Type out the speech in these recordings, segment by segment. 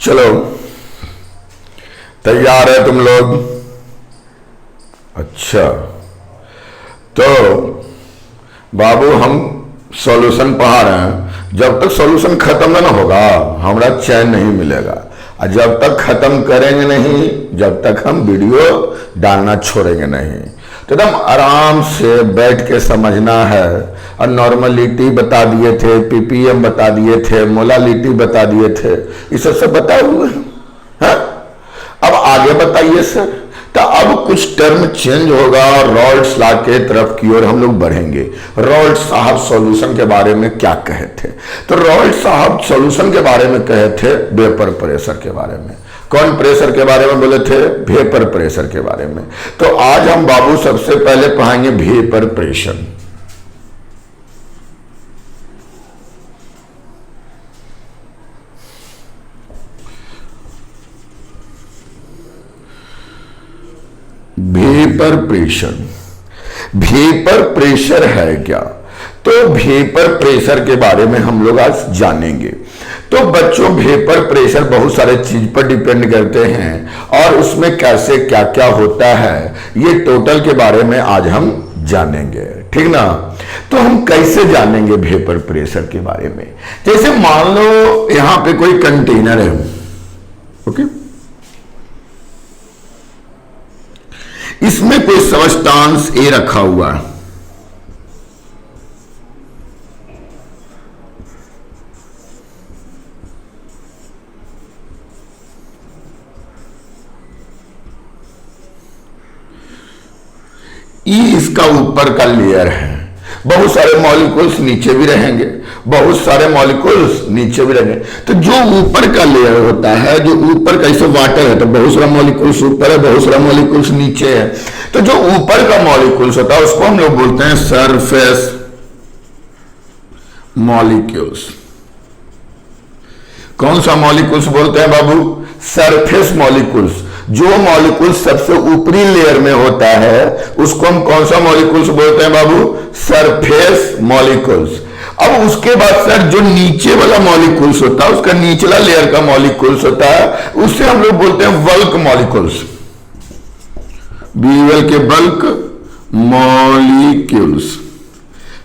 चलो, तैयार है तुम लोग? अच्छा, तो बाबू हम सॉल्यूशन पढ़ा रहे हैं। जब तक सॉल्यूशन खत्म ना होगा हमारा चैन नहीं मिलेगा, और जब तक खत्म करेंगे नहीं, जब तक हम वीडियो डालना छोड़ेंगे नहीं। तो एकदम आराम से बैठ के समझना है। और नॉर्मलिटी बता दिए थे, पीपीएम बता दिए थे, मोलालिटी बता दिए थे, ये सब बताए हुए हैं। अब आगे बताइए सर। तो अब कुछ टर्म चेंज होगा और रॉल्ट्स लॉ के तरफ की ओर हम लोग बढ़ेंगे। रॉल्ट्स साहब सॉल्यूशन के बारे में क्या कहे थे? तो रॉल्ट्स साहब सॉल्यूशन के बारे में कहे थे वेपर प्रेशर के बारे में। कौन प्रेशर के बारे में बोले थे? वेपर प्रेशर के बारे में। तो आज हम बाबू सबसे पहले पढ़ाएंगे vapour pressure. Vapour pressure, vapour pressure है क्या? तो वेपर प्रेशर के बारे में हम लोग आज जानेंगे। तो बच्चों, वेपर प्रेशर बहुत सारे चीज पर डिपेंड करते हैं और उसमें कैसे क्या क्या होता है ये टोटल के बारे में आज हम जानेंगे, ठीक ना? तो हम कैसे जानेंगे वेपर प्रेशर के बारे में? जैसे मान लो यहां पे कोई कंटेनर है, ओके, इसमें कोई सब्सटेंस ए रखा हुआ है। ई इसका ऊपर का लेयर है। बहुत सारे मॉलिक्यूल्स नीचे भी रहेंगे, बहुत सारे मॉलिक्यूल्स नीचे भी रहेंगे। तो जो ऊपर का लेयर होता है, जो ऊपर का, जैसे वाटर है तो बहुत सारा मॉलिक्यूल्स ऊपर है, बहुत सारा मॉलिक्यूल्स नीचे है। तो जो ऊपर का मॉलिक्यूल्स होता है उसको हम लोग बोलते हैं सरफेस मॉलिक्यूल्स। कौन सा मॉलिक्यूल्स बोलते हैं बाबू? Surface molecules. जो मॉलिक्यूल सबसे ऊपरी लेयर में होता है उसको हम कौन सा मॉलिक्यूल्स बोलते हैं बाबू? Surface molecules. अब उसके बाद सर जो नीचे वाला मॉलिक्यूल्स होता है, उसका निचला लेयर का मॉलिक्यूल्स होता है, उससे हम लोग बोलते हैं बल्क मॉलिक्यूल्स। बीएल के बल्क मॉलिक्यूल्स।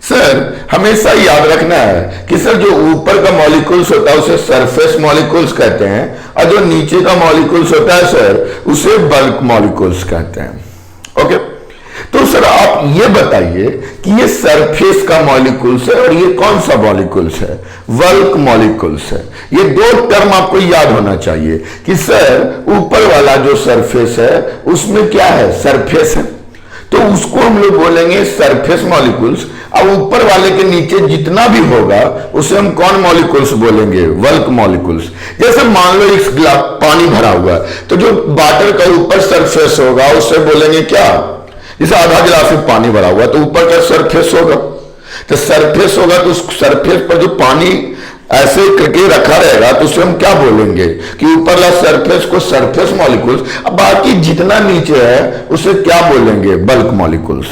सर हमेशा याद रखना है कि सर जो ऊपर का मॉलिक्यूल्स होता है उसे सरफेस मॉलिक्यूल्स कहते हैं, और जो नीचे का मॉलिक्यूल्स होता है सर उसे बल्क मॉलिक्यूल्स कहते हैं। ओके, तो सर आप ये बताइए कि ये सरफेस का मॉलिक्यूल्स है और ये कौन सा मॉलिक्यूल्स है? बल्क मॉलिक्यूल्स है। ये दो टर्म आपको याद होना चाहिए कि सर ऊपर वाला जो सरफेस है उसमें क्या है? सरफेस है, तो उसको हम लोग बोलेंगे सरफेस मॉलिक्यूल्स। अब ऊपर वाले के नीचे जितना भी होगा उसे हम कौन मॉलिक्यूल्स बोलेंगे? Bulk molecules. जैसे मान लो एक गिलास पानी भरा हुआ है, तो जो वाटर का ऊपर सरफेस होगा उसे बोलेंगे क्या? जैसे आधा गिलास में पानी भरा हुआ है तो ऊपर का सरफेस होगा, तो सरफेस होगा तो उस सरफेस पर जो पानी ऐसे करके रखा रहेगा तो उसे हम क्या बोलेंगे कि ऊपर वाला सरफेस को सरफेस मॉलिक्यूल्स, अब बाकी जितना नीचे है उसे क्या बोलेंगे? Bulk molecules.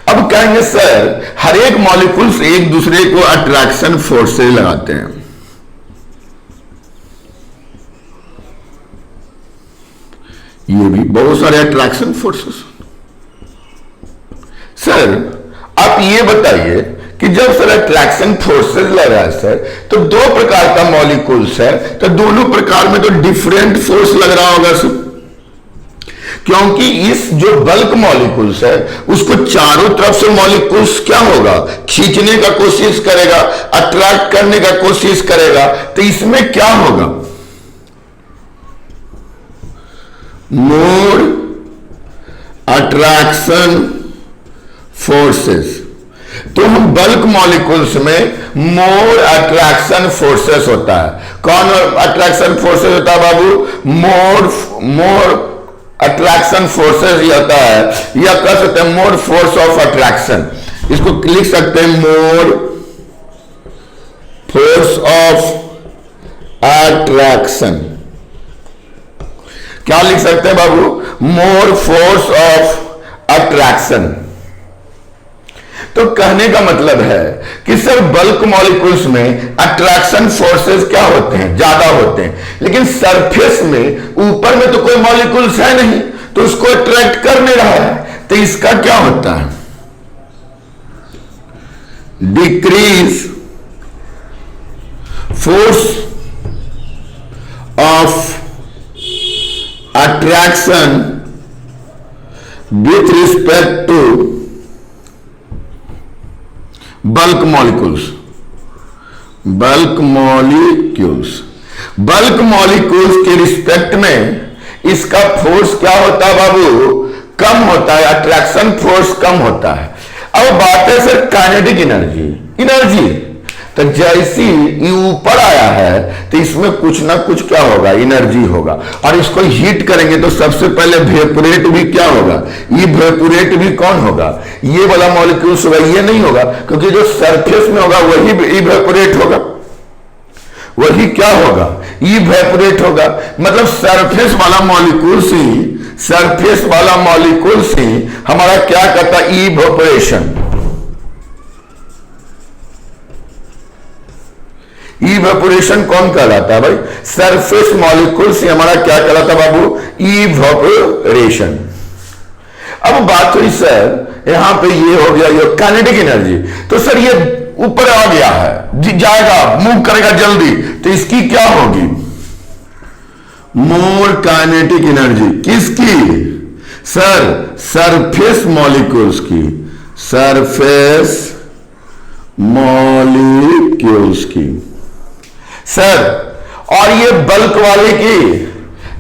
अब कहेंगे सर हर एक मॉलिक्यूल्स एक दूसरे को अट्रैक्शन फोर्स से लगाते हैं। ये भी बहुत सारे अट्रैक्शन फोर्सेस। सर आप ये बताइए कि जब सर अट्रैक्शन फोर्सेस लगा है सर, तो दो प्रकार का मॉलिक्यूल्स है, तो दोनों प्रकार में तो डिफरेंट फोर्स लग रहा होगा सर, क्योंकि इस जो बल्क मॉलिक्यूल्स है उसको चारों तरफ से मॉलिक्यूल्स क्या होगा? खींचने का कोशिश करेगा, अट्रैक्ट करने का कोशिश करेगा। तो इसमें क्या होगा? More attraction forces. तो हम बल्क मॉलिक्यूल्स में मोर अट्रैक्शन फोर्सेस होता है। कौन अट्रैक्शन फोर्सेस होता है बाबू? मोर अट्रैक्शन फोर्सेस ये होता है, या कह सकते हैं मोर फोर्स ऑफ अट्रैक्शन। इसको लिख सकते हैं मोर फोर्स ऑफ अट्रैक्शन। क्या लिख सकते हैं बाबू? More force of attraction. तो कहने का मतलब है कि सर बल्क मॉलिक्यूल्स में अट्रैक्शन फोर्सेस क्या होते हैं, ज्यादा होते हैं, लेकिन सरफेस में ऊपर में तो कोई मॉलिक्यूल्स है नहीं, तो उसको अट्रैक्ट कर नहीं रहा है, तो इसका क्या होता है, decrease force of attraction with respect to bulk molecules. bulk molecules के रिस्पेक्ट में इसका फोर्स क्या होता है बाबू, कम होता है, अट्रैक्शन फोर्स कम होता है। अब बात है सर काइनेटिक एनर्जी, तो जैसी ये ऊपर आया है तो इसमें कुछ ना कुछ क्या होगा, एनर्जी होगा, और इसको हीट करेंगे तो सबसे पहले वेपोरेट भी क्या होगा, ये वेपोरेट भी कौन होगा, ये वाला मॉलिक्यूल्स होगा, ये नहीं होगा, क्योंकि जो सरफेस में होगा वही वेपोरेट होगा, वही क्या होगा, इवेपोरेट होगा। मतलब सरफेस वाला मॉलिक्यूल्स ही हमारा क्या करता है, इवेपोरेशन। इवेपोरेशन कौन कहलाता है भाई, सरफेस मॉलिक्यूल से हमारा क्या कहलाता है बाबू, इवेपोरेशन। अब बात हुई सर यहां पे ये हो गया ये काइनेटिक एनर्जी, तो सर ये ऊपर आ गया है, जाएगा, मूव करेगा जल्दी, तो इसकी क्या होगी, मोर काइनेटिक एनर्जी। किसकी सर, सरफेस मॉलिक्यूल्स की, सरफेस मॉलिक्यूल्स की सर, और ये बल्क वाले की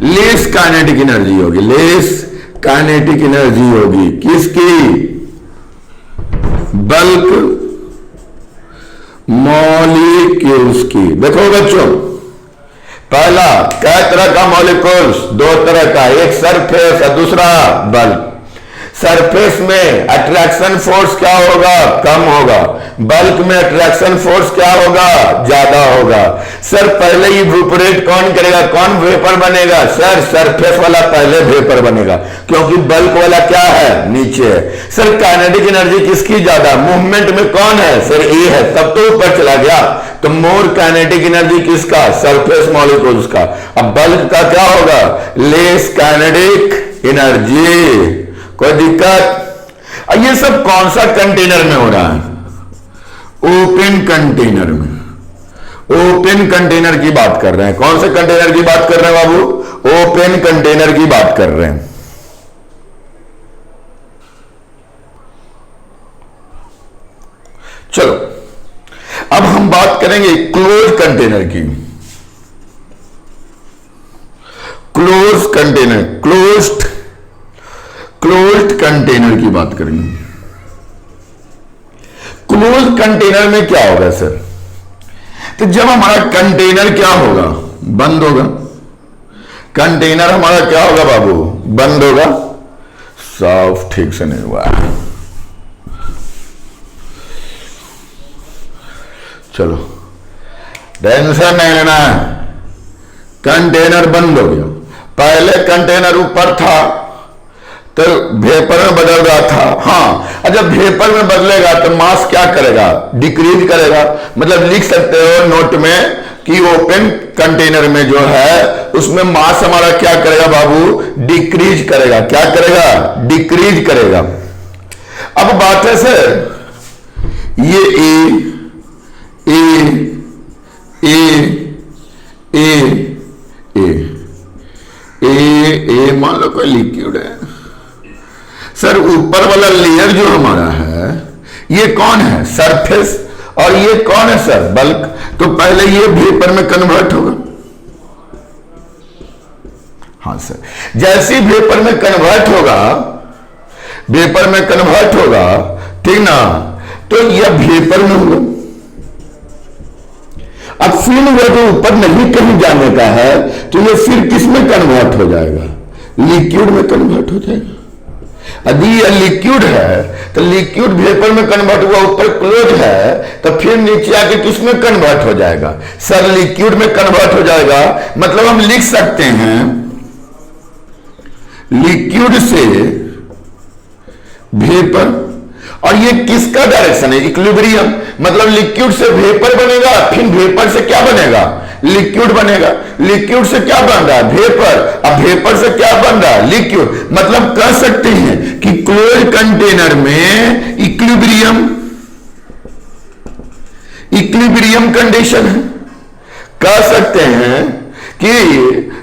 लेस काइनेटिक एनर्जी होगी, लेस काइनेटिक एनर्जी होगी। किसकी, बल्क मॉलिक्यूल्स की। देखो बच्चों, पहला कै तरह का मॉलिक्यूल्स, दो तरह का, एक सरफेस और दूसरा बल्क। सरफेस में अट्रैक्शन फोर्स क्या होगा, कम होगा, बल्क में अट्रैक्शन फोर्स क्या होगा, ज्यादा होगा। सर पहले ही इवेपोरेट कौन करेगा, कौन वेपर बनेगा, सर सरफेस वाला पहले वेपर बनेगा, क्योंकि बल्क वाला क्या है, नीचे है। सर काइनेटिक एनर्जी किसकी ज्यादा, मूवमेंट में कौन है, सर ए है, तब तो ऊपर चला गया, तो मोर काइनेटिक एनर्जी किसका, सरफेस मॉलिक्यूल्स का। अब बल्क का क्या होगा, लेस काइनेटिक एनर्जी। कोई दिक्कत, ये सब कौन सा कंटेनर में हो रहा है, ओपन कंटेनर में, ओपन कंटेनर की बात कर रहे हैं। कौन से कंटेनर की बात कर रहे हैं बाबू, ओपन कंटेनर की बात कर रहे हैं। चलो अब हम बात करेंगे क्लोज कंटेनर की, क्लोज कंटेनर, क्लोज्ड कंटेनर की बात करेंगे। क्लोज कंटेनर में क्या होगा सर, तो जब हमारा कंटेनर क्या होगा, बंद होगा, कंटेनर हमारा क्या होगा बाबू, बंद होगा। साफ ठीक से नहीं हुआ, चलो टेंशन नहीं लेना, कंटेनर बंद हो गया। पहले कंटेनर ऊपर था तो वेपर में बदल रहा था, हाँ, जब वेपर में बदलेगा तो मास क्या करेगा, डिक्रीज करेगा। मतलब लिख सकते हो नोट में कि ओपन कंटेनर में जो है उसमें मास हमारा क्या करेगा बाबू, डिक्रीज करेगा। क्या करेगा, डिक्रीज करेगा। अब बात है सर, ये ए मान लो कोई लिक्विड है सर, ऊपर वाला लेयर जो हमारा है ये कौन है, सरफेस, और ये कौन है सर, बल्क। तो पहले ये वेपर में कन्वर्ट होगा, हाँ सर, जैसे वेपर में कन्वर्ट होगा, वेपर में कन्वर्ट होगा, ठीक ना, तो यह वेपर में होगा। अब फिर वो जो ऊपर नहीं कहीं जाने का है तो ये फिर किस में कन्वर्ट हो जाएगा, लिक्विड में कन्वर्ट हो जाएगा। यदि ये लिक्विड है तो लिक्विड वेपर में कन्वर्ट हुआ, ऊपर क्लोज है तो फिर नीचे आके किस में कन्वर्ट हो जाएगा, सर लिक्विड में कन्वर्ट हो जाएगा। मतलब हम लिख सकते हैं लिक्विड से वेपर, और ये किसका डायरेक्शन है? इक्विलिब्रियम। मतलब लिक्विड से वेपर बनेगा, फिर वेपर से क्या बनेगा? लिक्विड बनेगा। लिक्विड से क्या बन रहा है? वेपर। अब वेपर से क्या बन रहा है? लिक्विड। मतलब कह सकते हैं कि क्लोज कंटेनर में इक्विलिब्रियम कंडीशन है। कह सकते हैं कि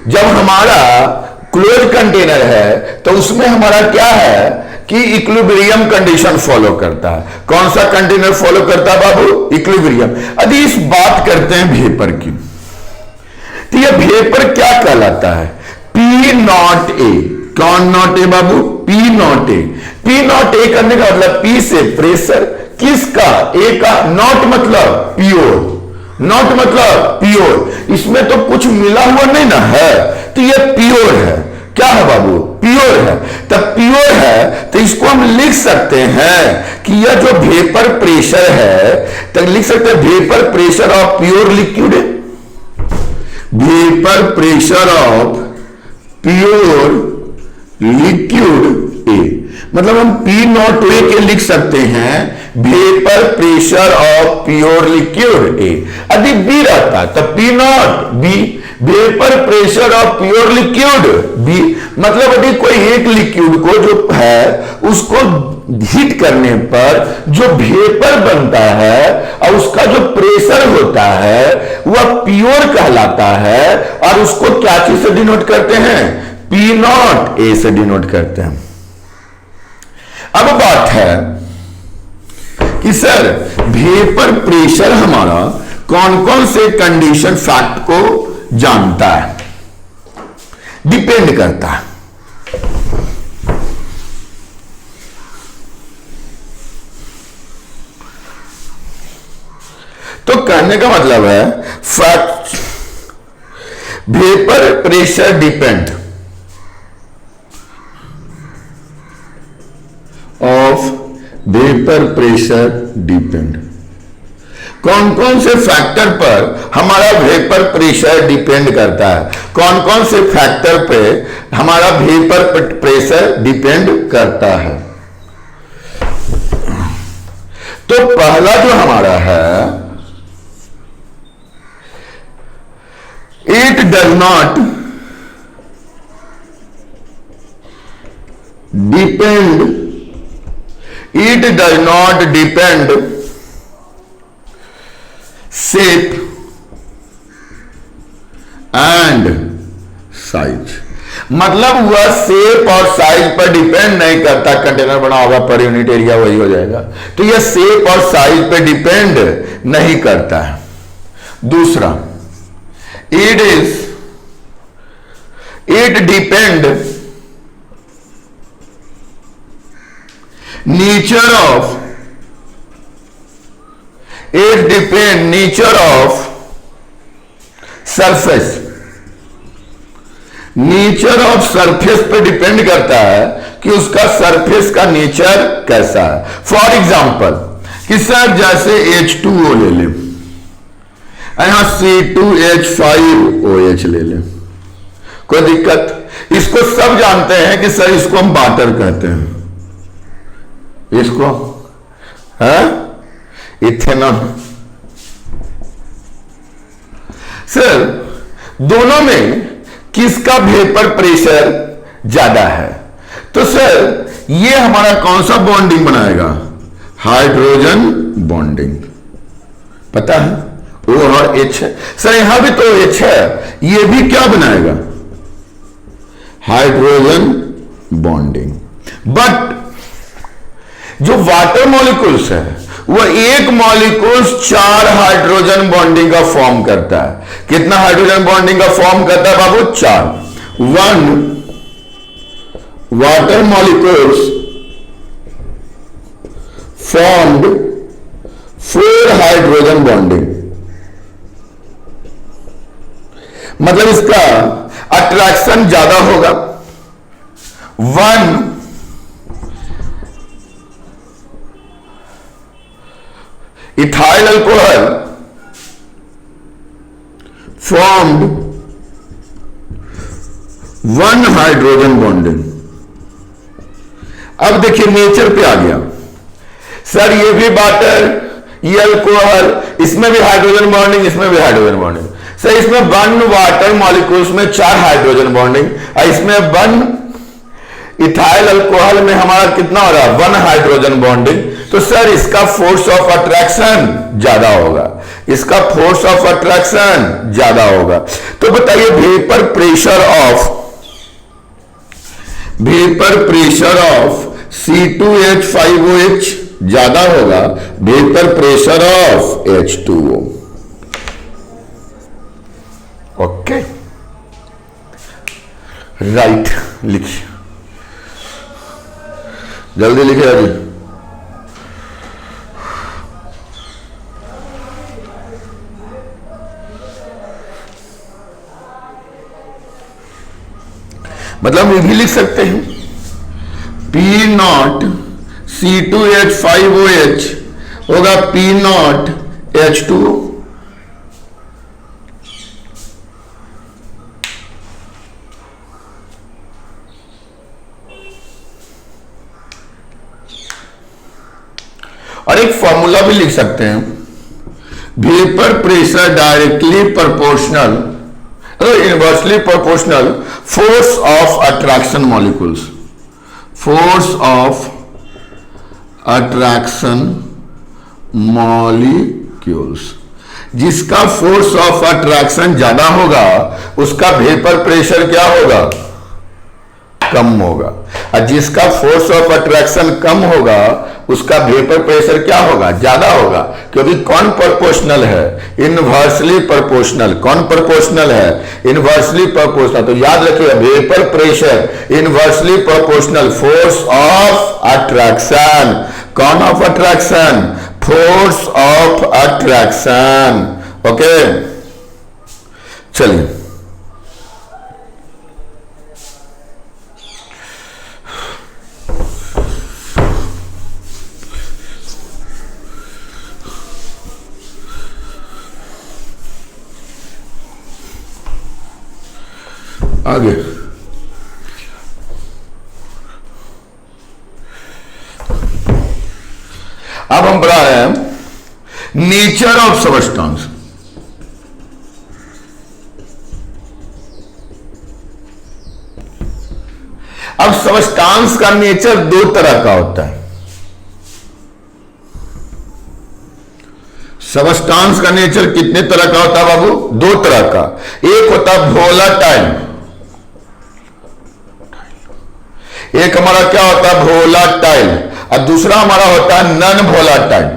जब हमारा क्लोज कंटेनर है तो उसमें हमारा क्या है कि इक्विलिब्रियम कंडीशन फॉलो करता है। कौन सा कंटेनर फॉलो करता है बाबू? इक्विलिब्रियम। यदि इस बात करते हैं वेपर की, तो यह वेपर क्या कहलाता है? P not A. कौन नॉट ए बाबू? P not A. P not A करने का मतलब पी से प्रेशर, किसका? ए का। नॉट मतलब प्योर, नॉट मतलब प्योर। इसमें तो कुछ मिला हुआ नहीं ना है, तो यह प्योर है। क्या है बाबू? प्योर है। तब प्योर है तो इसको हम लिख सकते हैं कि यह जो वेपर प्रेशर है, तो लिख सकते हैं vapour pressure of pure liquid. Vapour pressure of pure liquid A. मतलब हम पी नॉट ए के लिख सकते हैं vapour pressure of pure liquid A. यदि बी रहता तो P naught B, vapour pressure of pure liquid B. मतलब यदि कोई एक लिक्विड को जो है उसको हीट करने पर जो वेपर बनता है और उसका जो प्रेशर होता है वह प्योर कहलाता है, और उसको क्या चीज से डिनोट करते हैं? पी नॉट ए से डिनोट करते हैं। अब बात है कि सर वेपर प्रेशर हमारा कौन कौन से कंडीशन फैक्ट को जानता है, डिपेंड करता है। तो कहने का मतलब है fact vapour pressure depend of vapour pressure depend. कौन कौन से फैक्टर पर हमारा वेपर प्रेशर डिपेंड करता है? कौन कौन से फैक्टर पे हमारा वेपर प्रेशर डिपेंड करता है? तो पहला जो हमारा है, it does not depend, it does not depend shape and size। मतलब वह शेप और साइज पर डिपेंड नहीं करता। कंटेनर बना होगा पर यूनिट एरिया वही हो जाएगा, तो यह शेप और साइज पर डिपेंड नहीं करता है। दूसरा, it depend nature of surface. Nature of surface पे डिपेंड करता है कि उसका सरफेस का नेचर कैसा है। फॉर एग्जाम्पल कि सर जैसे H2O ले लें, यहां C2H5OH ले लें, कोई दिक्कत? इसको सब जानते हैं कि सर इसको हम वाटर कहते हैं, इसको है इथेनॉल। सर दोनों में किसका वेपर प्रेशर ज्यादा है? तो सर ये हमारा कौन सा बॉन्डिंग बनाएगा? Hydrogen bonding. पता है O और H है। सर यहां भी तो H है, ये भी क्या बनाएगा? Hydrogen bonding. बट जो वाटर मॉलिक्यूल्स है वह एक मॉलिक्यूल्स 4 हाइड्रोजन बॉन्डिंग का फॉर्म करता है। कितना हाइड्रोजन बॉन्डिंग का फॉर्म करता है बाबू? 4। 1 water molecules formed 4 hydrogen bonding. मतलब इसका अट्रैक्शन ज्यादा होगा। 1 ethyl alcohol formed 1 hydrogen bonding. अब देखिए नेचर पे आ गया। सर ये भी वाटर, ये अल्कोहल, इसमें भी हाइड्रोजन बॉन्डिंग, इसमें भी हाइड्रोजन बॉन्डिंग। सर इसमें 1 वाटर मॉलिक्यूल्स में 4 हाइड्रोजन बॉन्डिंग, और इसमें 1 इथाइल अल्कोहल में हमारा कितना हो रहा है, 1 हाइड्रोजन बॉन्डिंग। तो सर इसका फोर्स ऑफ अट्रैक्शन ज्यादा होगा, इसका फोर्स ऑफ अट्रैक्शन ज्यादा होगा। तो बताइए वेपर प्रेशर ऑफ C2H5OH ज्यादा होगा vapour pressure of H2O। Okay, right, लिखिए, जल्दी लिखिए अभी। मतलब ये भी लिख सकते हैं P0 C2H5OH होगा P0 H2O। और एक फॉर्मूला भी लिख सकते हैं, vapour pressure directly proportional, inversely proportional force of attraction molecules, force of attraction molecules. जिसका फोर्स ऑफ अट्रैक्शन ज्यादा होगा उसका वेपर प्रेशर क्या होगा, कम होगा, और जिसका फोर्स ऑफ अट्रैक्शन कम होगा उसका वेपर प्रेशर क्या होगा, ज्यादा होगा। क्योंकि कौन प्रोपोर्शनल है, इनवर्सली प्रोपोर्शनल। कौन प्रोपोर्शनल है, इनवर्सली प्रोपोर्शनल। तो याद रखिए vapour pressure inversely proportional force of attraction. कौन of attraction, force of attraction. Okay, चलिए आगे। अब हम पढ़ा रहे हैं नेचर ऑफ सबस्टेंस। अब सबस्टेंस का नेचर 2 तरह का होता है। सबस्टेंस का नेचर कितने तरह का होता है बाबू, 2 तरह का। एक होता है वोलाटाइल, एक हमारा क्या होता है वोलाटाइल, और दूसरा हमारा होता है नॉन वोलाटाइल।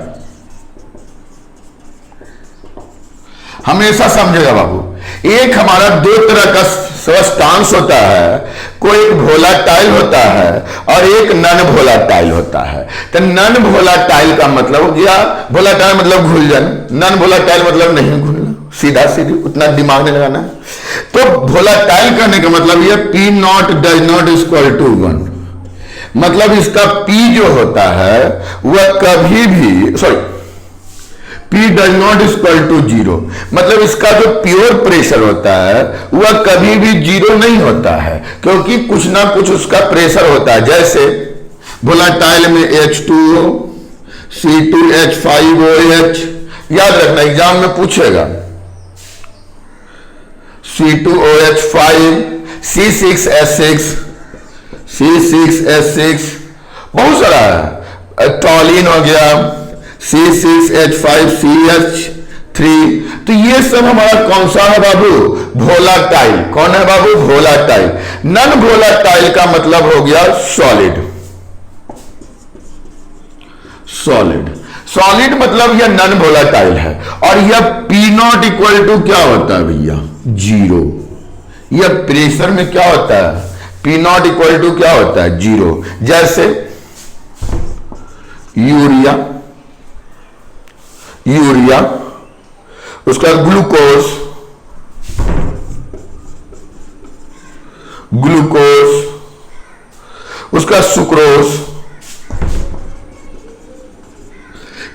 हमेशा समझेगा बाबू, एक हमारा 2 तरह का सबस्टेंस होता है, कोई एक वोलाटाइल होता है और एक नॉन वोलाटाइल होता है। तो नॉन वोलाटाइल का मतलब हो गया, वोलाटाइल मतलब घुल जाना, नॉन वोलाटाइल मतलब नहीं घुलना, सीधा सीधी, उतना दिमाग नहीं लगाना है। तो वोलाटाइल करने का मतलब ये P0 does not equal to 1, मतलब इसका P जो होता है वह कभी भी, sorry, P does not equal to 0, मतलब इसका जो प्योर प्रेशर होता है वह कभी भी 0 नहीं होता है, क्योंकि कुछ ना कुछ उसका प्रेशर होता है। जैसे वोलाटाइल में H2O, C2H5OH, याद रखना एग्जाम में पूछेगा, C2OH5, C6H6, C6H6, बहुत सारा है, टॉलिन हो गया, C6H5CH3। तो ये सब हमारा कौन सा है बाबू, वोलाटाइल। कौन है बाबू, वोलाटाइल। नॉन वोलाटाइल का मतलब हो गया सॉलिड, सॉलिड, सॉलिड मतलब यह नॉन वोलाटाइल है। और यह P0 इक्वल टू क्या होता है भैया, 0। यह प्रेशर में क्या होता है, P0 इक्वल टू क्या होता है, 0। जैसे यूरिया, यूरिया, उसका ग्लूकोज, ग्लूकोज, उसका सुक्रोज,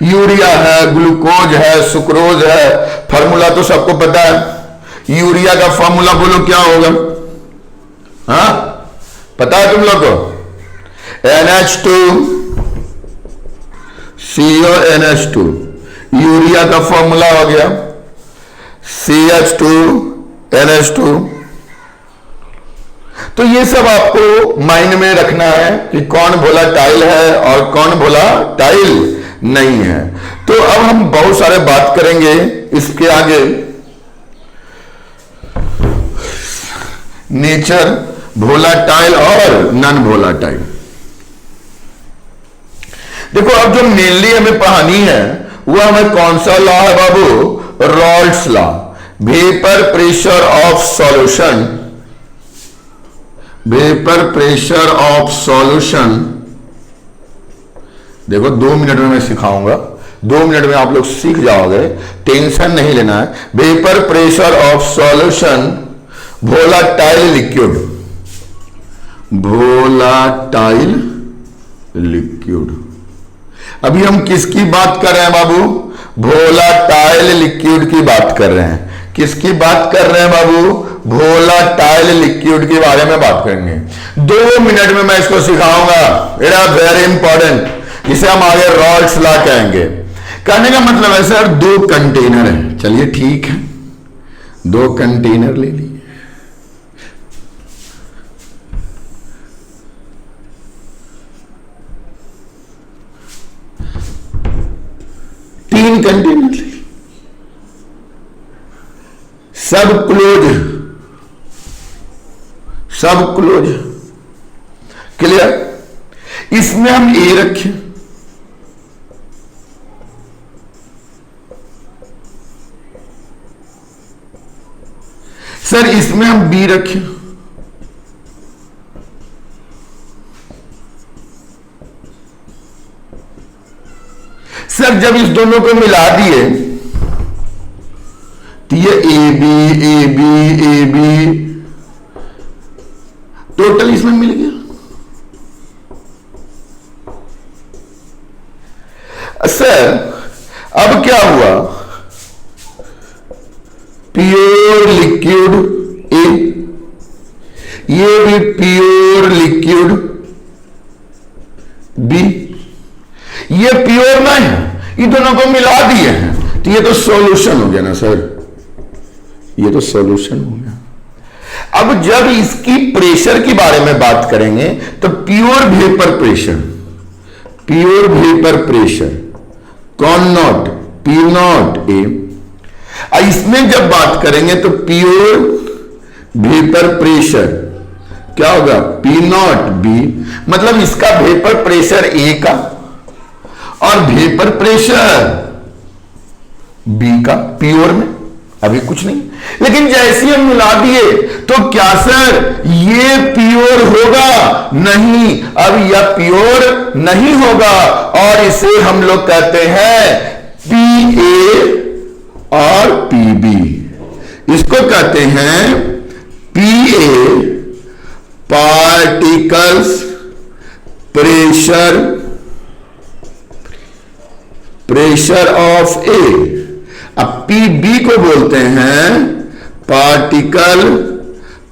यूरिया है, ग्लूकोज है, सुक्रोज है। फार्मूला तो सबको पता है। यूरिया का फार्मूला बोलो क्या होगा, हाँ पता है तुम लोग को, NH2 CONH2, यूरिया का फॉर्मूला हो गया CH2NH2। तो ये सब आपको माइंड में रखना है कि कौन वोलेटाइल है और कौन वोलेटाइल नहीं है। तो अब हम बहुत सारे बात करेंगे इसके आगे, नेचर, वोलेटाइल और नॉन वोलेटाइल। देखो अब जो मेनली हमें पढ़ानी है वो हमें कौन सा लॉ है बाबू? Raoult's law, vapour pressure of solution, vapour pressure of solution. देखो 2 मिनट में मैं सिखाऊंगा, 2 मिनट में आप लोग सीख जाओगे, टेंशन नहीं लेना है। Vapour pressure of solution volatile liquid, volatile liquid. अभी हम किसकी बात कर रहे हैं बाबू? वोलेटाइल लिक्विड की बात कर रहे हैं। किसकी बात कर रहे हैं बाबू? वोलेटाइल लिक्विड के बारे में बात करेंगे। 2 मिनट में मैं इसको सिखाऊंगा, इट इज वेरी इंपॉर्टेंट, जिसे हम आगे रॉल्ट्स लॉ कहेंगे। कहने का मतलब है सर 2 कंटेनर है, चलिए ठीक है 2 कंटेनर ले लिए, तीन कंटेनर ले, सब क्लोज, सब क्लोज, क्लियर। इसमें हम ए रखें, सर इसमें हम बी रखें, सर जब इस दोनों को मिला दिए तो ये ए बी टोटल इसमें मिल गया। सर अब क्या हुआ? प्योर लिक्विड ए, ये भी प्योर लिक्विड बी, ये प्योर नहीं है, ये दोनों को मिला दिए हैं तो ये तो सॉल्यूशन हो गया ना सर, ये तो सॉल्यूशन हो गया। अब जब इसकी प्रेशर के बारे में बात करेंगे तो pure vapour pressure, pure vapour pressure कौन नॉट पी नॉट ए, इसमें जब बात करेंगे तो प्योर वेपर प्रेशर क्या होगा? पी नॉट बी, मतलब इसका वेपर प्रेशर ए का और वेपर प्रेशर बी का, प्योर में अभी कुछ नहीं। लेकिन जैसे हम मिला दिए तो क्या सर ये प्योर होगा? नहीं, अब यह प्योर नहीं होगा और इसे हम लोग कहते हैं पी ए और पी बी। इसको कहते हैं P A particles pressure, pressure of A. अब पी बी को बोलते हैं पार्टिकल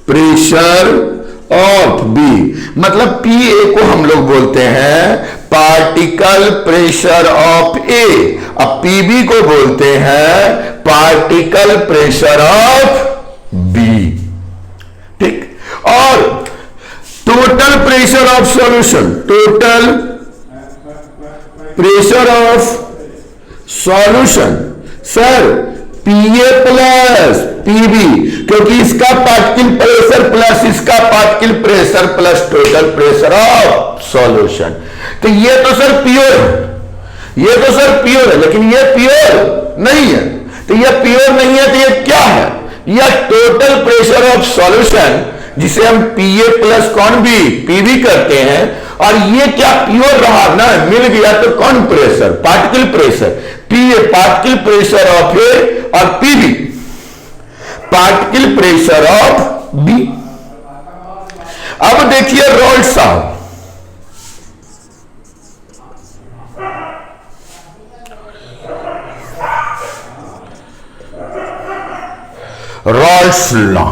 प्रेशर ऑफ बी, मतलब पी ए को हम लोग बोलते हैं पार्टिकल प्रेशर ऑफ ए, अब पी बी को बोलते हैं पार्टिकल प्रेशर ऑफ बी, ठीक। और total pressure of solution, total pressure of solution sir PA plus PB, क्योंकि इसका पार्टिकल प्रेशर प्लस इसका particle pressure plus total pressure of solution. तो ये तो सर प्योर है, ये तो सर प्योर है, लेकिन ये प्योर नहीं है। तो ये प्योर नहीं है तो ये क्या है? यह टोटल प्रेशर ऑफ सॉल्यूशन, जिसे हम पीए प्लस कौन बी पीबी करते हैं। और ये क्या प्योर रहा ना, मिल गया तो कौन pressure? Particle pressure, P A particle pressure of A और P B particle pressure of B. अब देखिए रॉल्ट्स लॉ, रॉल्ट्स लॉ,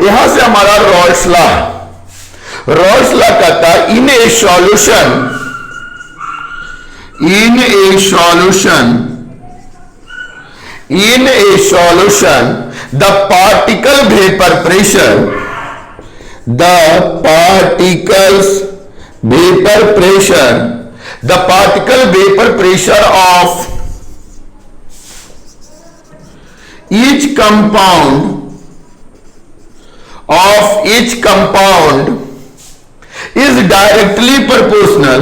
यहां से हमारा रॉल्ट्स लॉ, रॉल्स लॉ कहता है in a solution the particle vapour pressure of each compound is directly proportional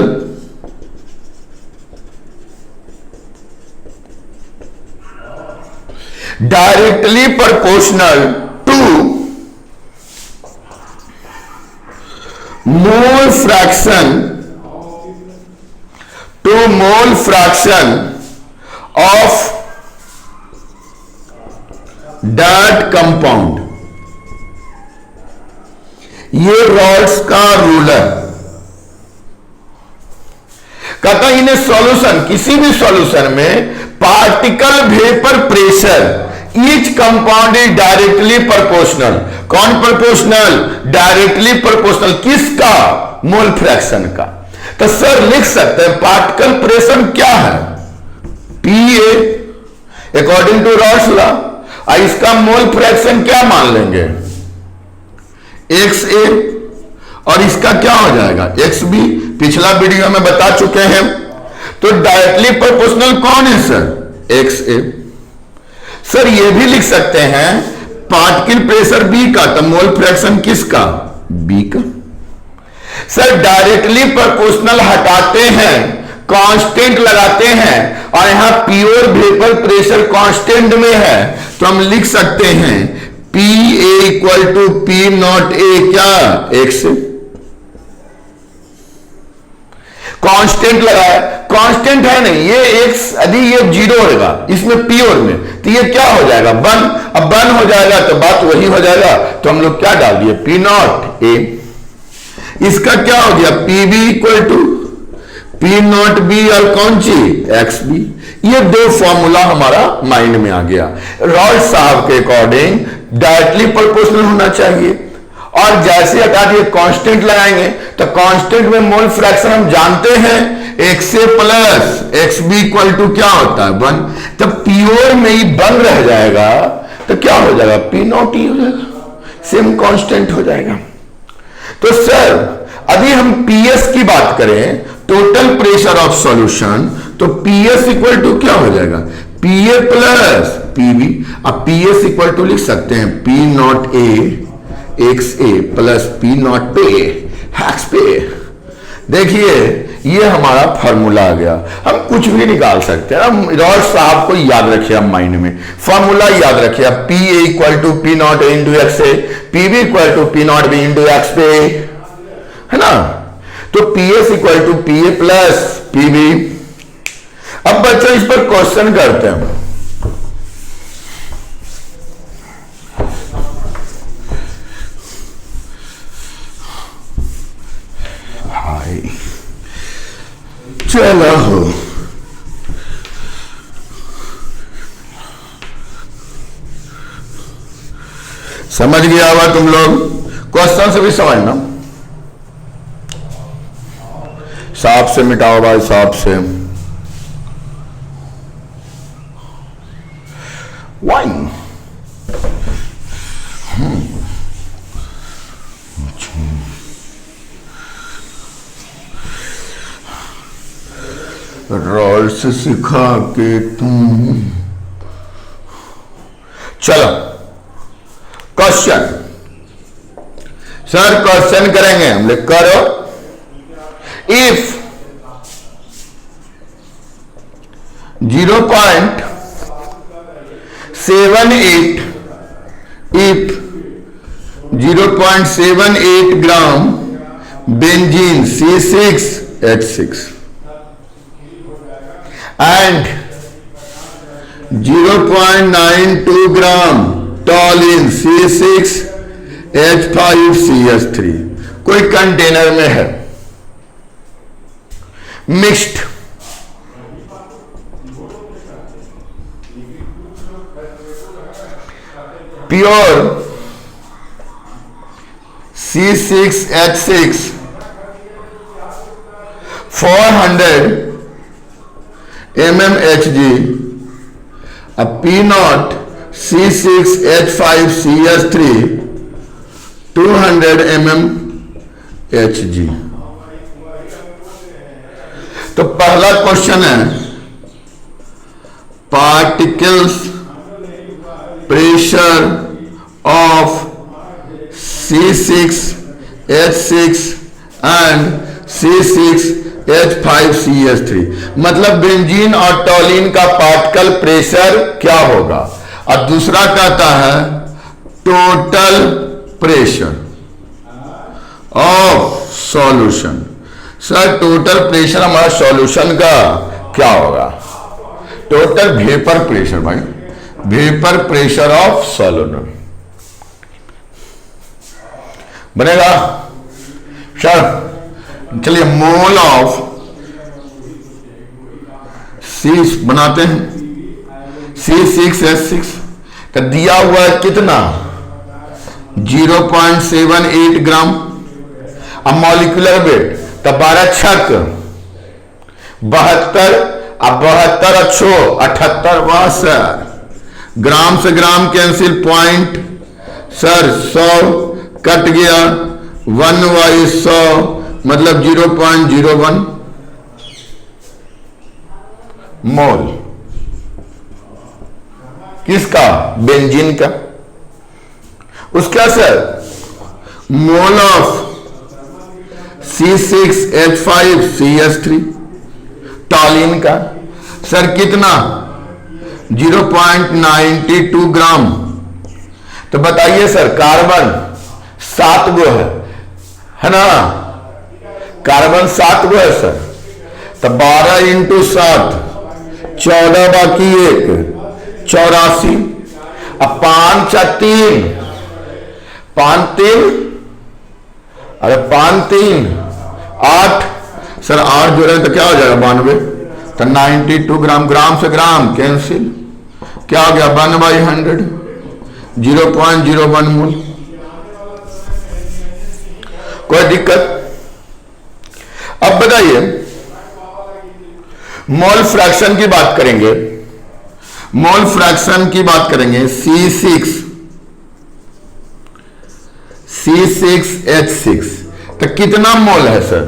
to mole fraction of that compound। ये Raoult's का रूल है। कहता इन सॉल्यूशन, किसी भी सॉल्यूशन में particle vapour pressure each compound is directly proportional. कौन proportional? Directly proportional. किसका? Mole fraction का। तो सर लिख सकते हैं पार्टिकल प्रेशर क्या है? पीए अकॉर्डिंग टू रॉल्स लॉ। इसका मोल फ्रैक्शन क्या मान लेंगे? XA, और इसका क्या हो जाएगा? XB। पिछला वीडियो में बता चुके हैं। तो डायरेक्टली प्रोपोर्शनल कौन है सर? XA। सर ये भी लिख सकते हैं पार्टिकल प्रेशर B का, तो मोल फ्रैक्शन किसका? B का। सर डायरेक्टली प्रोपोर्शनल हटाते हैं, कांस्टेंट लगाते हैं, और यहां प्योर वेपर प्रेशर कांस्टेंट में है, तो हम लिख सकते हैं PA equal to P naught A क्या? X। कांस्टेंट लगाया, कांस्टेंट है नहीं, ये X यदि ये 0 होगा इसमें प्योर में, तो ये क्या हो जाएगा? 1। अब 1 हो जाएगा तो बात वही हो जाएगा, तो हम लोग क्या डाल दिए? P naught A। इसका क्या हो गया? PB equal to P naught B और कौन सी? XB। ये दो फॉर्मूला हमारा माइंड में आ गया। रॉल्स साहब के अकॉर्डिंग डायरेक्टली प्रोपोर्शनल होना चाहिए, और जैसे हटा दिए कांस्टेंट लगाएंगे, तो कांस्टेंट में मोल फ्रैक्शन हम जानते हैं XA plus XB equal to क्या होता है? 1। तब प्योर में ही 1 रह जाएगा, तो क्या हो जाएगा? P नॉट E हो जाएगा, सेम कांस्टेंट हो जाएगा। तो सर अभी हम PS की बात करें, टोटल प्रेशर ऑफ सॉल्यूशन, तो PS इक्वल टू क्या हो जाएगा? PA plus PB। अब PS इक्वल टू लिख सकते हैं P naught A XA plus P not पे हैक्स पे। देखिए ये हमारा फॉर्मूला आ गया। हम कुछ भी निकाल सकते हैं। हम रॉल्स साहब को याद रखिए, हम माइंड में फॉर्मूला याद रखिए। PA equal to P naught A into XA, PB equal to P naught B into X पे, है ना? तो PS equal to PA plus PB। अब बच्चों इस पर क्वेश्चन करते हैं। हाय चलो हो, समझ गया हुआ तुम लोग? क्वेश्चन से भी समझना, सांप से मिटाओ भाई, सांप से। 1 रॉल्स सिखा के तुम। चलो क्वेश्चन, सर क्वेश्चन करेंगे हम लोग। करो। If 0.78 if 0.78 gram benzene C6H6 and 0.92 gram टॉलिन C6H5CH3 कोई कंटेनर में है, mixed, pure C6H6 400 mmHg, P0 C6H5CH3 200 mmHg। तो पहला क्वेश्चन है particles pressure of C6H6 and C6H5CH3, मतलब बेंजीन और टॉलिन का पार्टिकल प्रेशर क्या होगा। और दूसरा कहता है total pressure of solution. Sir total pressure हमारा सॉल्यूशन का क्या होगा। टोटल वेपर प्रेशर, भाई वेपर प्रेशर ऑफ सॉल्यूशन बनेगा। सर चलिए मोल ऑफ C बनाते हैं, C6H6 का दिया हुआ है कितना 0.78 ग्राम। अब मॉलिक्यूलर वेट तो 12 छक 72, अब 72 अच्छो 78 सर, ग्राम से gram cancel, point sir 100 cut गया, 1/100 मतलब 0.01 मोल किसका, बेंजीन का। उसका सर मोल ऑफ C6H5CH3 टॉलिन का सर कितना 0.92 ग्राम। तो बताइए सर कार्बन 7 गो है ना, कार्बन 7 गो है सर, तो 12 × 7 14 बाकी 1 84, अब 5 3 5 3 अरे 5 3 8 सर 8 जोड़े तो क्या हो जाएगा 92, तो 92 ग्राम, ग्राम से ग्राम कैंसिल, क्या हो गया 1/100 0.01 मोल। कोई दिक्कत। अब बताइए मोल फ्रैक्शन की बात करेंगे, मोल फ्रैक्शन की बात करेंगे C6H6 तो कितना मोल है सर,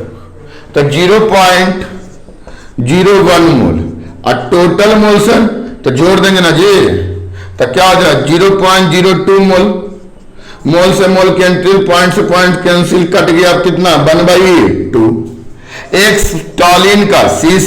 तो 0.01 मोल। और टोटल मोल सर तो जोड़ देंगे ना जी, तो क्या हो जाएगा 0.02 मोल। मोल से मोल कैंसिल, पॉइंट से पॉइंट कैंसिल, कट गया कितना 1/2। एक टॉलिन का C6